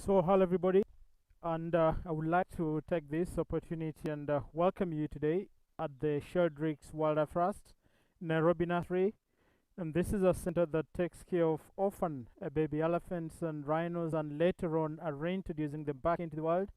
So, hello everybody, and I would like to take this opportunity and welcome you today at the Sheldrick Wildlife Trust, Nairobi Nursery. And this is a center that takes care of orphan baby elephants and rhinos, and later on are reintroducing them back into the wild.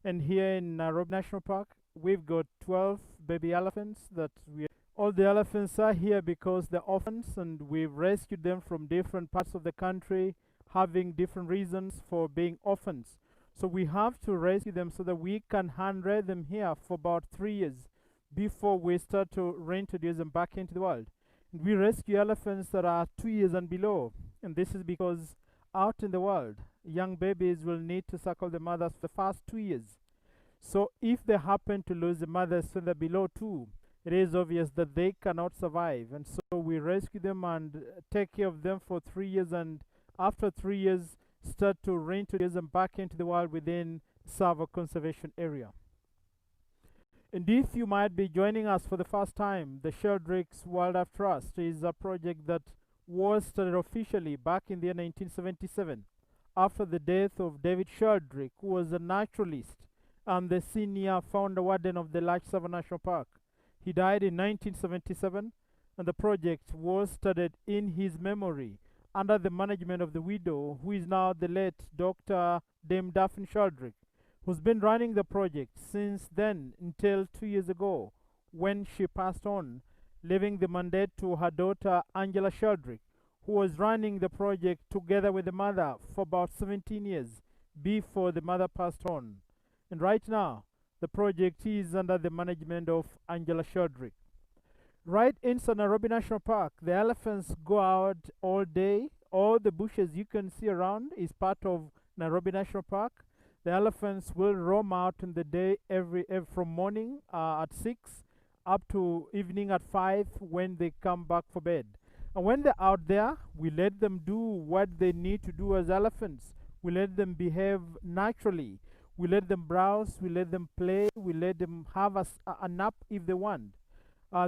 And here in Nairobi National Park, we've got 12 baby elephants that we all the elephants are here because they're orphans, and we've rescued them from different parts of the country, having different reasons for being orphans. So we have to rescue them so that we can hand raise them here for about 3 years before we start to reintroduce them back into the world. And we rescue elephants that are 2 years and below, and this is because out in the world, young babies will need to suckle the mothers for the first 2 years. So if they happen to lose the mothers when they're below 2, it is obvious that they cannot survive, and so we rescue them and take care of them for 3 years, and after 3 years start to reintroduce them back into the wild within Savo Conservation Area. And if you might be joining us for the first time, the Sheldrick Wildlife Trust is a project that was started officially back in the year 1977 after the death of David Sheldrick, who was a naturalist and the senior founder warden of the Large Savo National Park. He died in 1977, and the project was started in his memory under the management of the widow, who is now the late Dr. Dame Daphne Sheldrick, who's been running the project since then until 2 years ago when she passed on, leaving the mandate to her daughter Angela Sheldrick, who was running the project together with the mother for about 17 years before the mother passed on. And right now, the project is under the management of Angela Sheldrick. Right inside Nairobi National Park, the elephants go out all day. All the bushes you can see around is part of Nairobi National Park. The elephants will roam out in the day from morning at 6 up to evening at 5 when they come back for bed. And when they're out there, we let them do what they need to do as elephants. We let them behave naturally. We let them browse, we let them play, we let them have a nap if they want.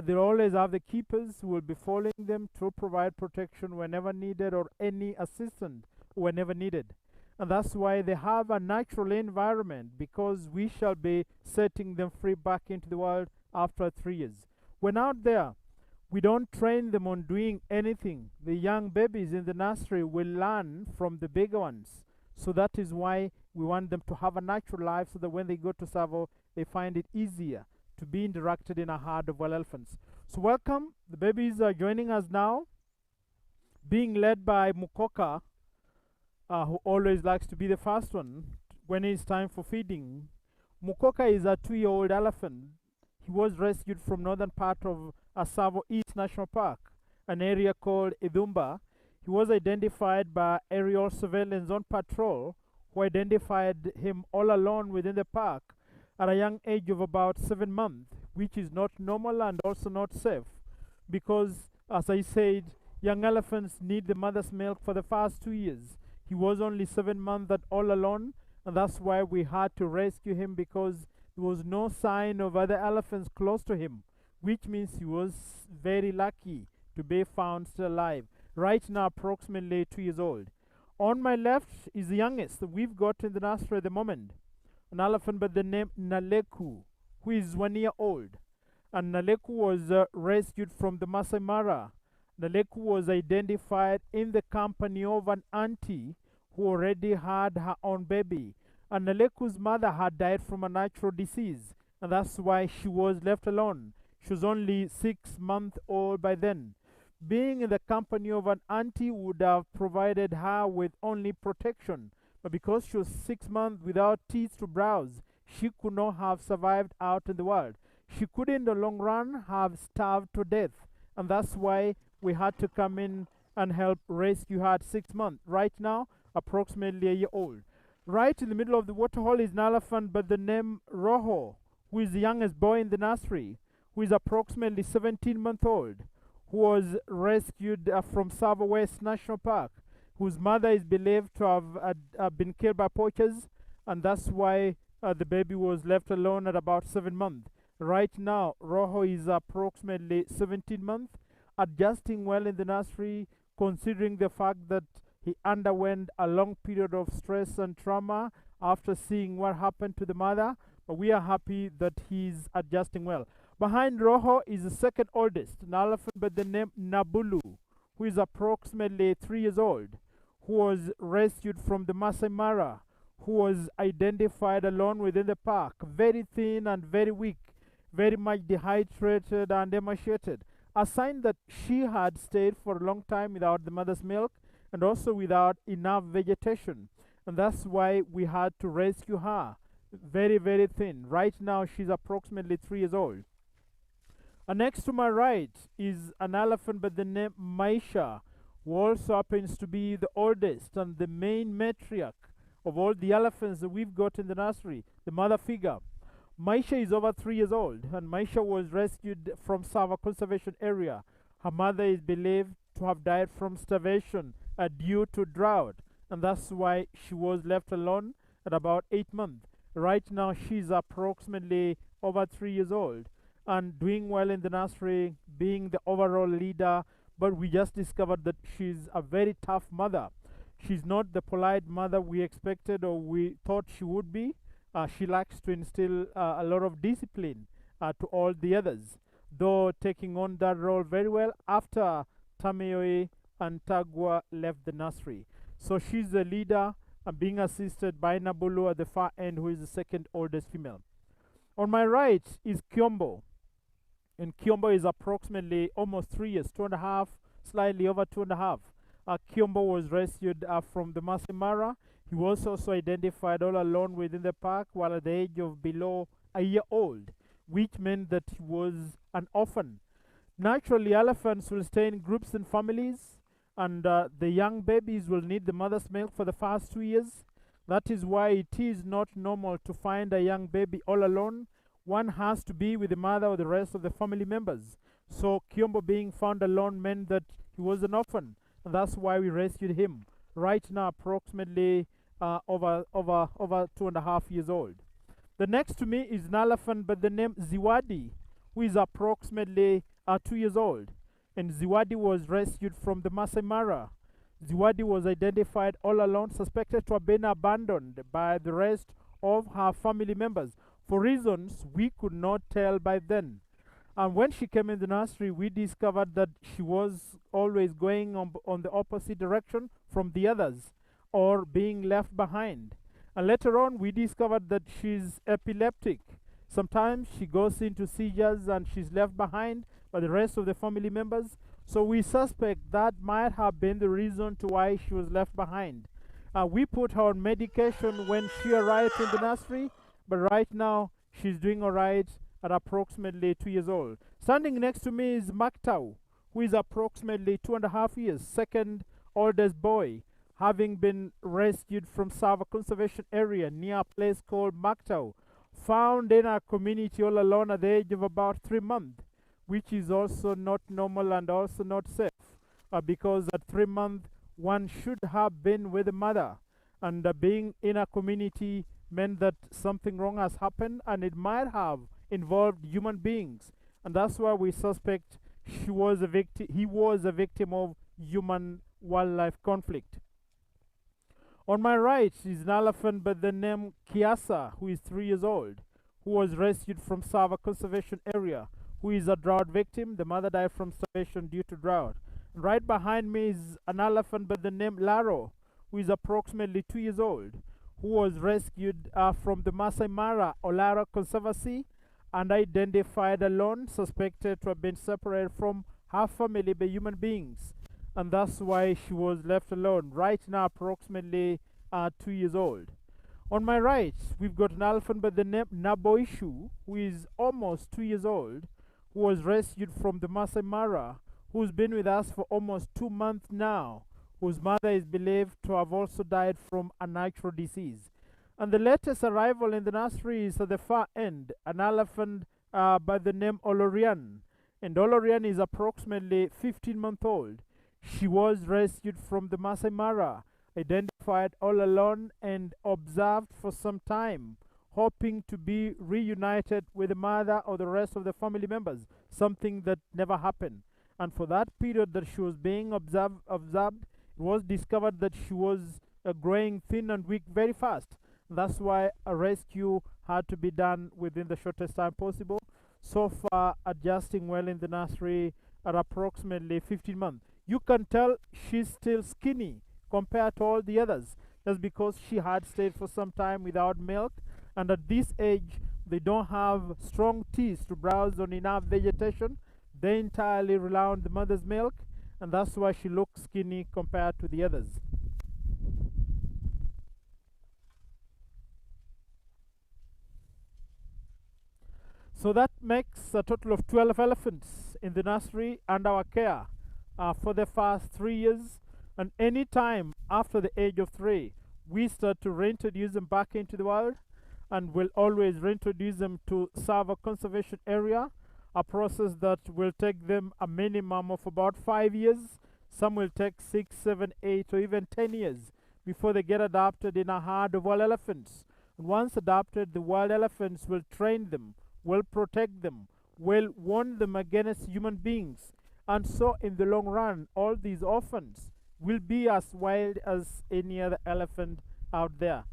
They always have the keepers who will be following them to provide protection whenever needed, or any assistance whenever needed. And that's why they have a natural environment, because we shall be setting them free back into the world after 3 years. When out there, we don't train them on doing anything. The young babies in the nursery will learn from the bigger ones. So that is why we want them to have a natural life, so that when they go to Savo, they find it easier to be interacted in a herd of wild elephants. So welcome, the babies are joining us now, being led by Mukoka, who always likes to be the first one when it's time for feeding. Mukoka is a 2-year-old elephant. He was rescued from northern part of Savo East National Park, an area called Idumba. He was identified by aerial surveillance on patrol, who identified him all alone within the park at a young age of about 7 months, which is not normal and also not safe, because, as I said, young elephants need the mother's milk for the first 2 years. He was only 7 months all alone, and that's why we had to rescue him, because there was no sign of other elephants close to him, which means he was very lucky to be found still alive. Right now, approximately 2 years old. On my left is the youngest we've got in the nursery at the moment, an elephant by the name Naleku, who is 1 year old. And Naleku was rescued from the Masai Mara. Naleku was identified in the company of an auntie who already had her own baby. And Naleku's mother had died from a natural disease, and that's why she was left alone. She was only 6 months old by then. Being in the company of an auntie would have provided her with only protection, but because she was 6 months without teeth to browse, she could not have survived out in the world. She could in the long run have starved to death, and that's why we had to come in and help rescue her at 6 months. Right now, approximately 1 year old. Right in the middle of the waterhole is an elephant by the name Roho, who is the youngest boy in the nursery, who is approximately 17 months old, who was rescued from Savo West National Park, whose mother is believed to have been killed by poachers, and that's why the baby was left alone at about 7 months. Right now, Roho is approximately 17 months, adjusting well in the nursery, considering the fact that He underwent a long period of stress and trauma after seeing what happened to the mother, but we are happy that he's adjusting well. Behind Roho is the second oldest, an elephant by the name Nabulu, who is approximately 3 years old, who was rescued from the Masai Mara, who was identified alone within the park, very thin and very weak, very much dehydrated and emaciated, a sign that she had stayed for a long time without the mother's milk and also without enough vegetation. And that's why we had to rescue her. Very, very thin. Right now, she's approximately 3 years old. And next to my right is an elephant by the name Maisha, who also happens to be the oldest and the main matriarch of all the elephants that we've got in the nursery, the mother figure. Maisha is over 3 years old, and Maisha was rescued from Sava Conservation Area. Her mother is believed to have died from starvation due to drought, and that's why she was left alone at about 8 months. Right now, she's approximately over 3 years old and doing well in the nursery, being the overall leader, but we just discovered that she's a very tough mother. She's not the polite mother we expected or we thought she would be. She likes to instill a lot of discipline to all the others, though taking on that role very well after Tameoe and Tagwa left the nursery. So she's the leader and being assisted by Nabulu at the far end, who is the second oldest female. On my right is Kyombo, and Kyombo is approximately almost 3 years, 2.5, slightly over 2.5. Kyombo was rescued from the Masai Mara. He was also identified all alone within the park while at the age of below a year old, which meant that he was an orphan. Naturally, elephants will stay in groups and families, and the young babies will need the mother's milk for the first 2 years. That is why it is not normal to find a young baby all alone. One has to be with the mother or the rest of the family members. So Kyombo being found alone meant that he was an orphan, and that's why we rescued him. Right now, approximately over 2.5 years old. The next to me is an elephant by the name Ziwadi, who is approximately 2 years old. And Ziwadi was rescued from the Masai Mara. Ziwadi was identified all alone, suspected to have been abandoned by the rest of her family members for reasons we could not tell by then. And when she came in the nursery, we discovered that she was always going on the opposite direction from the others, or being left behind. And later on, we discovered that she's epileptic. Sometimes she goes into seizures and she's left behind by the rest of the family members. So we suspect that might have been the reason to why she was left behind. We put her on medication when she arrived in the nursery, but right now she's doing all right at approximately 2 years old. Standing next to me is Maktau, who is approximately 2.5 years, second oldest boy, having been rescued from Sava Conservation Area near a place called Maktau, found in our community all alone at the age of about 3 months, which is also not normal and also not safe, because at 3 months one should have been with the mother, and being in a community meant that something wrong has happened and it might have involved human beings, and that's why we suspect he was a victim of human wildlife conflict. On my right is an elephant by the name Kiasa, who is 3 years old, who was rescued from Sava Conservation Area, who is a drought victim. The mother died from starvation due to drought. And right behind me is an elephant by the name Laro, who is approximately 2 years old, who was rescued from the Masai Mara Olara Conservancy and identified alone, suspected to have been separated from her family by human beings, and that's why she was left alone. Right now, approximately 2 years old. On my right, we've got an elephant by the name Naboishu, who is almost 2 years old, who was rescued from the Masai Mara, who's been with us for almost 2 months now, whose mother is believed to have also died from a natural disease. And the latest arrival in the nursery is at the far end, an elephant by the name Olorien. And Olorien is approximately 15 months old. She was rescued from the Masai Mara, identified all alone and observed for some time, hoping to be reunited with the mother or the rest of the family members, something that never happened. And for that period that she was being observed, It was discovered that she was growing thin and weak very fast. That's why a rescue had to be done within the shortest time possible. So far, adjusting well in the nursery at approximately 15 months. You can tell she's still skinny compared to all the others. That's because she had stayed for some time without milk, and at this age, they don't have strong teeth to browse on enough vegetation. They entirely rely on the mother's milk, and that's why she looks skinny compared to the others. So that makes a total of 12 elephants in the nursery and our care for the first 3 years. And any time after the age of 3, we start to reintroduce them back into the wild, and will always reintroduce them to serve a conservation area, a process that will take them a minimum of about 5 years. Some will take 6, 7, 8, or even 10 years before they get adopted in a herd of wild elephants. And once adopted, the wild elephants will train them, will protect them, will warn them against human beings. And so in the long run, all these orphans will be as wild as any other elephant out there.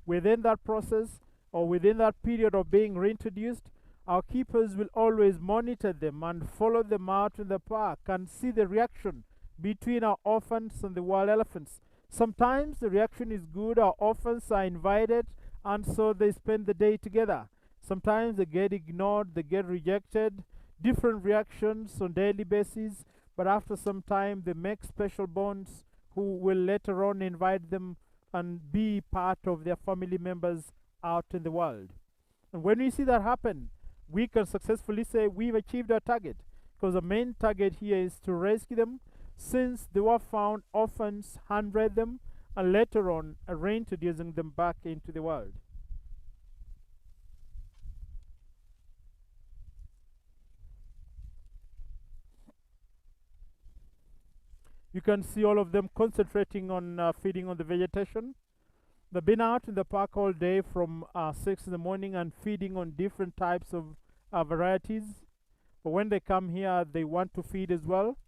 Within that process, or within that period of being reintroduced, our keepers will always monitor them and follow them out in the park and see the reaction between our orphans and the wild elephants. Sometimes the reaction is good, our orphans are invited, and so they spend the day together. Sometimes they get ignored, they get rejected, different reactions on daily basis, but after some time they make special bonds who will later on invite them and be part of their family members out in the world. And when we see that happen, we can successfully say we've achieved our target, because the main target here is to rescue them. Since they were found orphans, handbred them, and later on reintroducing them back into the world. You can see all of them concentrating on feeding on the vegetation. They've been out in the park all day from 6 in the morning and feeding on different types of varieties. But when they come here, they want to feed as well.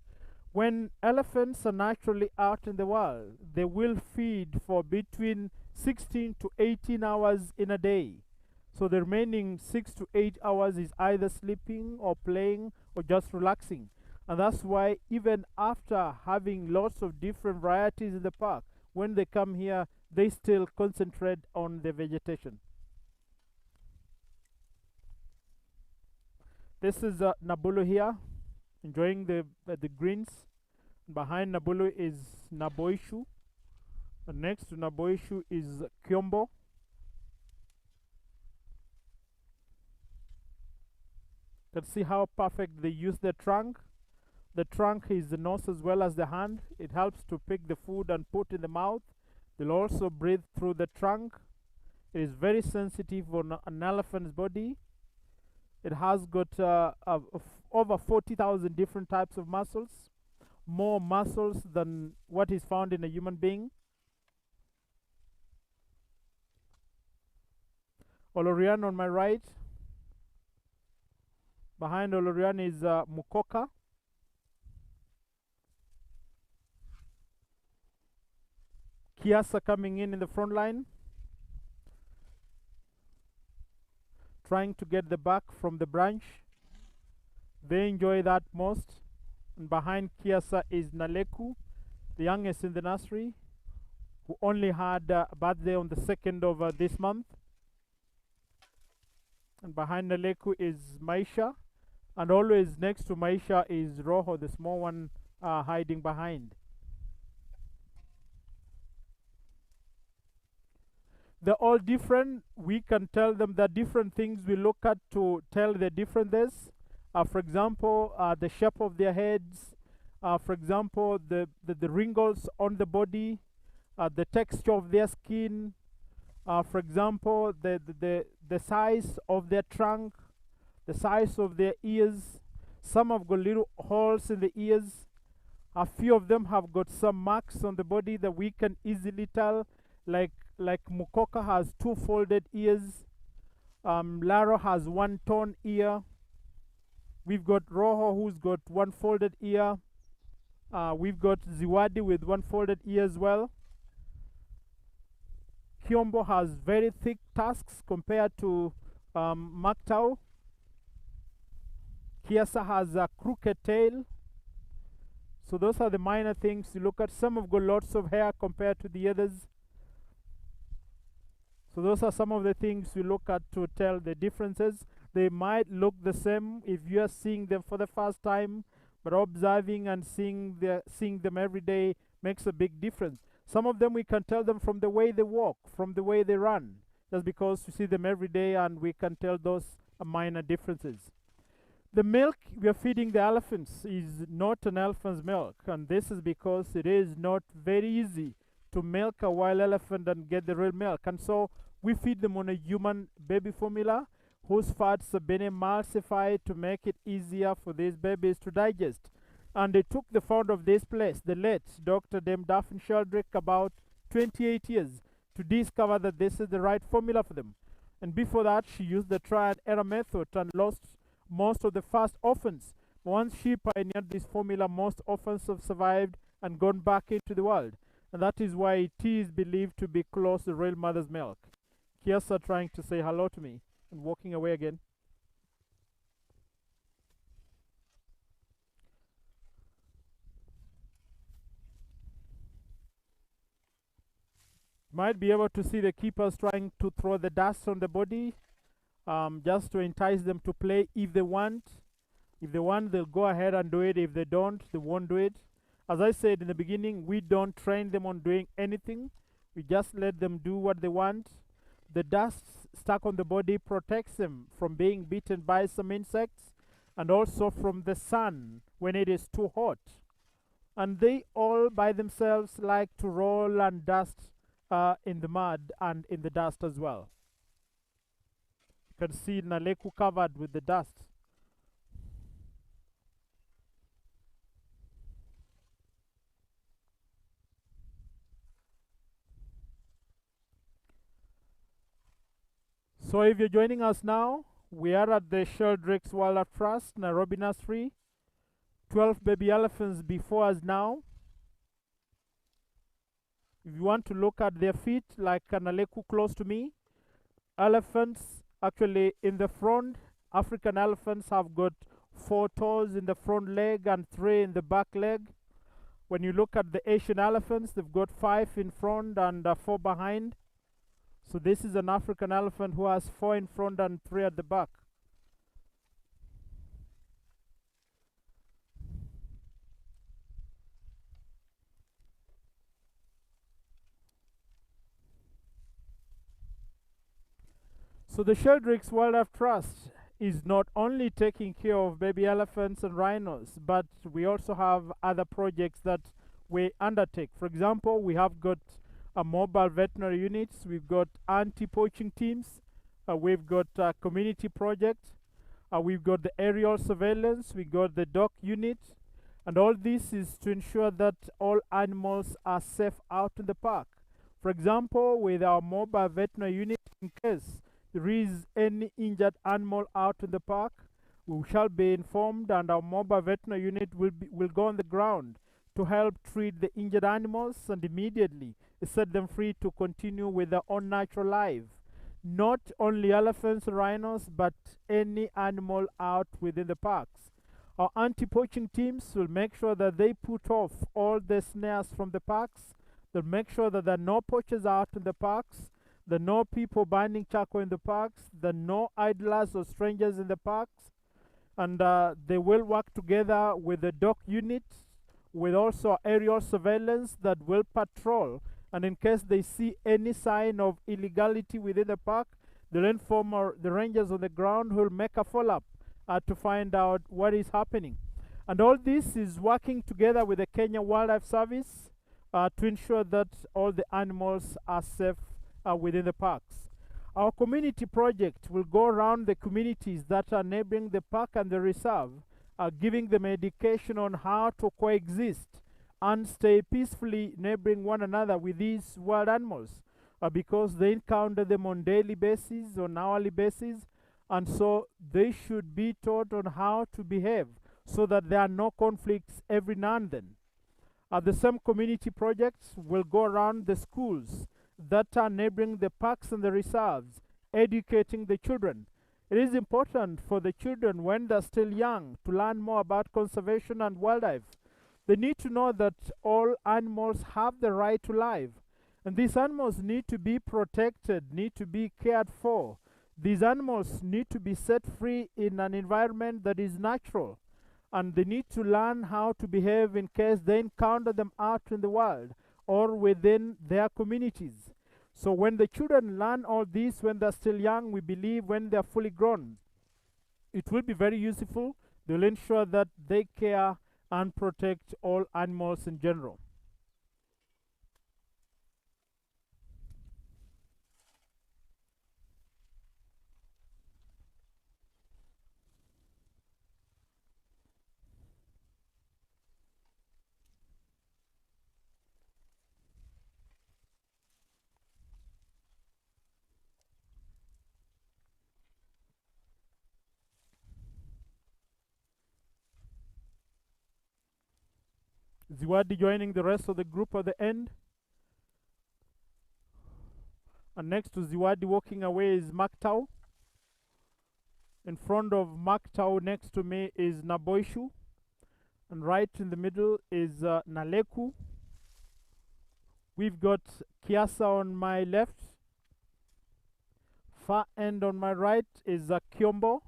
When elephants are naturally out in the wild, they will feed for between 16 to 18 hours in a day. So the remaining 6 to 8 hours is either sleeping or playing or just relaxing. And that's why even after having lots of different varieties in the park, when they come here, they still concentrate on the vegetation. This is Nabulu here, enjoying the greens. Behind Nabulu is Naboishu. And next to Naboishu is Kyombo. You can see how perfect they use their trunk. The trunk is the nose as well as the hand. It helps to pick the food and put in the mouth. They'll also breathe through the trunk. It is very sensitive on an elephant's body. It has got over 40,000 different types of muscles, more muscles than what is found in a human being. Olorien on my right. Behind Olorien is Mukoka. Kiasa coming in the front line, trying to get the bark from the branch. They enjoy that most. And behind Kiasa is Naleku, the youngest in the nursery, who only had a birthday on the 2nd of this month. And behind Naleku is Maisha, and always next to Maisha is Roho, the small one hiding behind. They're all different. We can tell them the different things we look at to tell the differences. For example, the shape of their heads. For example, the wrinkles on the body, the texture of their skin. For example, the size of their trunk, the size of their ears. Some have got little holes in the ears. A few of them have got some marks on the body that we can easily tell, like Mukoka has 2 folded ears. Laro has 1 torn ear. We've got Roho who's got 1 folded ear. We've got Ziwadi with one folded ear as well. Kiombo has very thick tusks compared to Maktau. Kiasa has a crooked tail. So those are the minor things you look at. Some have got lots of hair compared to the others. So those are some of the things you look at to tell the differences. They might look the same if you are seeing them for the first time, but observing and seeing them every day makes a big difference. Some of them we can tell them from the way they walk, from the way they run, just because we see them every day and we can tell those minor differences. The milk we are feeding the elephants is not an elephant's milk, and this is because it is not very easy to milk a wild elephant and get the real milk. And so we feed them on a human baby formula whose fats have been emulsified to make it easier for these babies to digest. And it took the founder of this place, the late Dr. Dame Daphne Sheldrick, about 28 years to discover that this is the right formula for them. And before that, she used the trial and error method and lost most of the first orphans. Once she pioneered this formula, most orphans have survived and gone back into the world. And that is why it is believed to be close to real mother's milk. Kiasa trying to say hello to me and walking away again. Might be able to see the keepers trying to throw the dust on the body, just to entice them to play if they want. If they want, they'll go ahead and do it. If they don't, they won't do it. As I said in the beginning, we don't train them on doing anything. We just let them do what they want. The dust stuck on the body protects them from being bitten by some insects and also from the sun when it is too hot. And they all by themselves like to roll and dust in the mud and in the dust as well. You can see Naleku covered with the dust. So if you're joining us now, we are at the Sheldrick Wildlife Trust, Nairobi Nursery. 12 baby elephants before us now. If you want to look at their feet, like Kanaleku close to me, elephants actually in the front, African elephants have got 4 toes in the front leg and 3 in the back leg. When you look at the Asian elephants, they've got 5 in front and 4 behind. So this is an African elephant who has 4 in front and 3 at the back. So the Sheldrick Wildlife Trust is not only taking care of baby elephants and rhinos, but we also have other projects that we undertake. For example, we have got mobile veterinary units, we've got anti-poaching teams, we've got a community project, we've got the aerial surveillance, we got the dog unit, and all this is to ensure that all animals are safe out in the park. For example, with our mobile veterinary unit, in case there is any injured animal out in the park, we shall be informed, and our mobile veterinary unit will go on the ground to help treat the injured animals and immediately set them free to continue with their own natural life. Not only elephants and rhinos, but any animal out within the parks. Our anti-poaching teams will make sure that they put off all the snares from the parks. They'll make sure that there are no poachers out in the parks. There are no people burning charcoal in the parks. There are no idlers or strangers in the parks. And they will work together with the dog unit, with also aerial surveillance that will patrol. And in case they see any sign of illegality within the park, they'll inform the rangers on the ground who will make a follow-up to find out what is happening. And all this is working together with the Kenya Wildlife Service to ensure that all the animals are safe within the parks. Our community project will go around the communities that are neighboring the park and the reserve, giving them education on how to coexist and stay peacefully neighboring one another with these wild animals, because they encounter them on daily basis, on hourly basis, and so they should be taught on how to behave so that there are no conflicts every now and then. The same community projects will go around the schools that are neighboring the parks and the reserves, educating the children. It is important for the children when they're still young to learn more about conservation and wildlife. They need to know that all animals have the right to life, and these animals need to be protected, need to be cared for. These animals need to be set free in an environment that is natural, and they need to learn how to behave in case they encounter them out in the world or within their communities. So when the children learn all this when they're still young, we believe when they're fully grown, it will be very useful. They'll ensure that they care and protect all animals in general. Ziwadi joining the rest of the group at the end. And next to Ziwadi walking away is Maktau. In front of Maktau next to me is Naboishu. And right in the middle is Naleku. We've got Kiasa on my left. Far end on my right is Kiombo.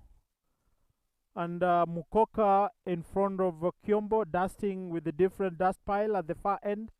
And Mukoka in front of Kiombo, dusting with a different dust pile at the far end.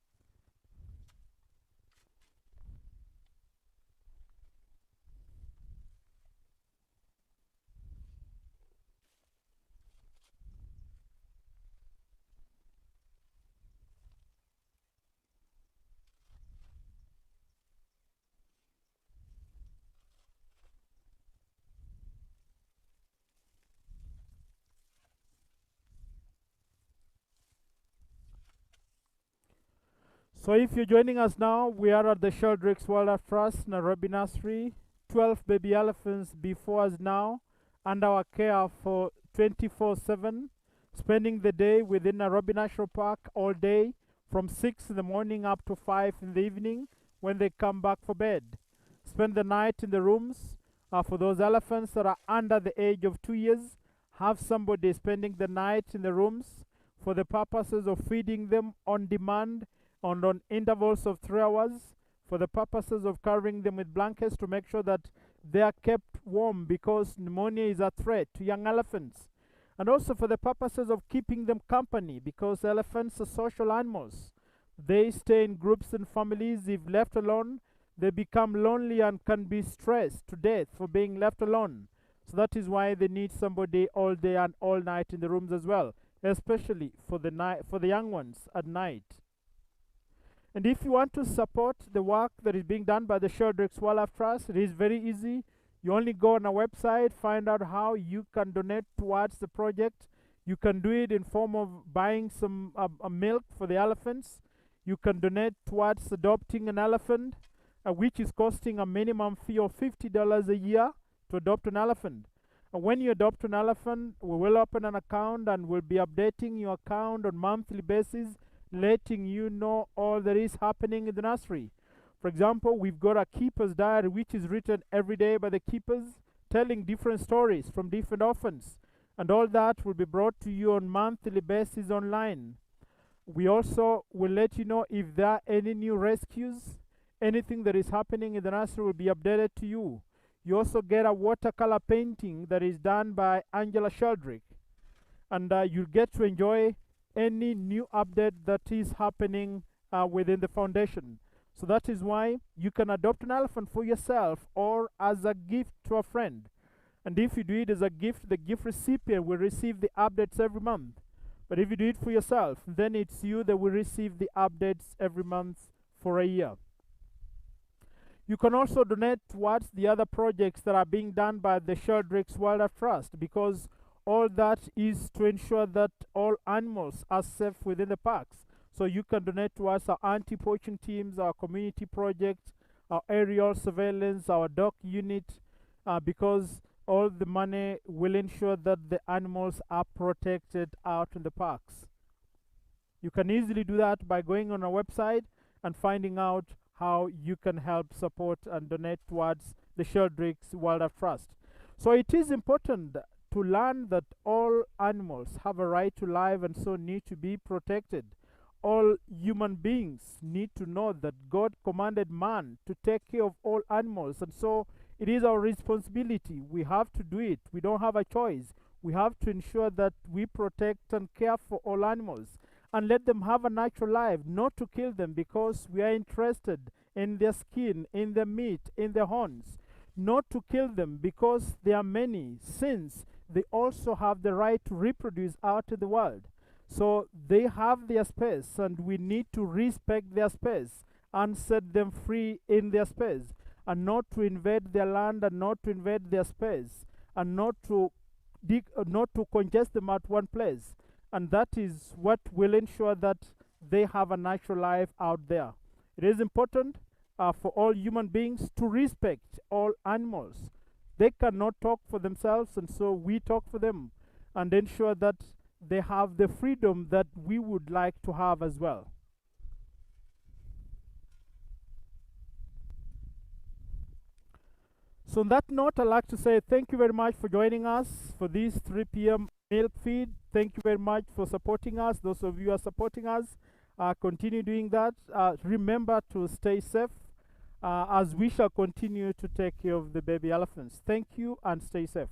So if you're joining us now, we are at the Sheldrick Wildlife Trust, Nairobi Nursery. 12 baby elephants before us now, and our care for 24/7, spending the day within Nairobi National Park all day from 6 in the morning up to 5 in the evening when they come back for bed. Spend the night in the rooms. For those elephants that are under the age of 2 years, have somebody spending the night in the rooms for the purposes of feeding them on demand and on intervals of 3 hours, for the purposes of covering them with blankets to make sure that they are kept warm, because pneumonia is a threat to young elephants, and also for the purposes of keeping them company, because elephants are social animals. They stay in groups and families. If left alone, they become lonely and can be stressed to death for being left alone. So that is why they need somebody all day and all night in the rooms as well, especially for the young ones at night. And if you want to support the work that is being done by the Sheldrick Wildlife Trust, it is very easy. You only go on our website, find out how you can donate towards the project. You can do it in form of buying some milk for the elephants. You can donate towards adopting an elephant, which is costing a minimum fee of $50 a year to adopt an elephant. And when you adopt an elephant, we will open an account and we'll be updating your account on a monthly basis, letting you know all that is happening in the nursery. For example, we've got a keeper's diary, which is written every day by the keepers, telling different stories from different orphans, and all that will be brought to you on monthly basis online. We also will let you know if there are any new rescues. Anything that is happening in the nursery will be updated to you. You also get a watercolor painting that is done by Angela Sheldrick, and you'll get to enjoy any new update that is happening within the foundation. So that is why you can adopt an elephant for yourself or as a gift to a friend. And if you do it as a gift, the gift recipient will receive the updates every month. But if you do it for yourself, then it's you that will receive the updates every month for a year. You can also donate towards the other projects that are being done by the Sheldrick Wildlife Trust, because all that is to ensure that all animals are safe within the parks. So you can donate towards our anti-poaching teams, our community projects, our aerial surveillance, our dog unit, because all the money will ensure that the animals are protected out in the parks. You can easily do that by going on our website and finding out how you can help support and donate towards the Sheldrick Wildlife Trust. So it is important to learn that all animals have a right to life and so need to be protected. All human beings need to know that God commanded man to take care of all animals, and so it is our responsibility. We have to do it. We don't have a choice. We have to ensure that we protect and care for all animals and let them have a natural life, not to kill them because we are interested in their skin, in their meat, in their horns. Not to kill them because they are many, since they also have the right to reproduce out in the world. So they have their space, and we need to respect their space and set them free in their space, and not to invade their land and not to invade their space, and not to congest them at one place. And that is what will ensure that they have a natural life out there. It is important for all human beings to respect all animals. They cannot talk for themselves, and so we talk for them and ensure that they have the freedom that we would like to have as well. So on that note, I'd like to say thank you very much for joining us for this 3 p.m. milk feed. Thank you very much for supporting us. Those of you who are supporting us, continue doing that. Remember to stay safe as we shall continue to take care of the baby elephants. Thank you and stay safe.